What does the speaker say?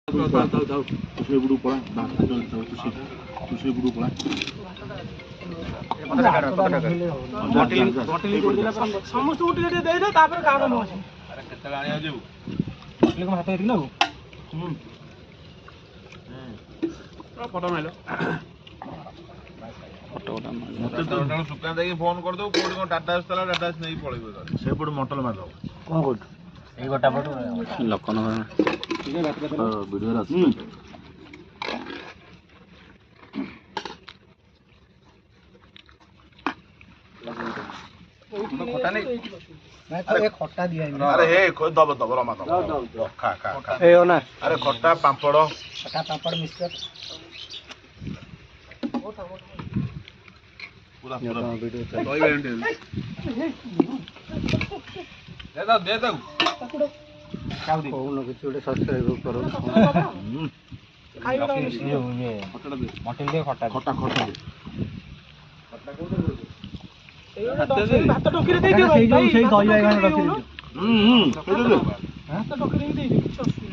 ବୁଡୁ ପଳା ତୁ ବୁଡୁ ପଳା ସମସ୍ତଙ୍କୁ ଟିକେ ଟିକେ ଦେଇଦେ ତାପରେ କାମ ନ ଅଛି କେତେବେଳେ ଆଣିବାକୁ ଯିବୁ ହାତ ହେଇକି ନା ଫଟୋ ମାଇଲ ସୁକା ଦେଇକି ଫୋନ କରିଦବୁ କୋଉଠି କଣ ଟାଟା ଆସିଥିଲା ଟାଟା ଆସି ନେଇକି ପଳେଇବ ସେପଟୁ ମଟଲ ମାରିଦବ କଣ କରୁଛୁ ଏଇ ଗୋଟା ପଟୁ ଲୋକ ଭିଡ଼ିଓରେ ଅଛି ଖଟା ନେଇ ଖଟା ଦିଆ अरे हे दब दब रमा दब खा खा खा ए ना अरे खट्टा पापड़ मिक्सचर पूरा पूरा वीडियो दे दो कौन किसी गोटे सब्सक्राइब करो मटन दे खटा खट्टा खट्टा भात टोकरी ଦେଇ ଦିଅ ଭାଇ ସେଇ ଦହି ବାଇଗଣ ରଖିଦିଅ ସେଇଟା ଦେ ଭାତ ଟୋକରି ଦେଇ ଦିଅ।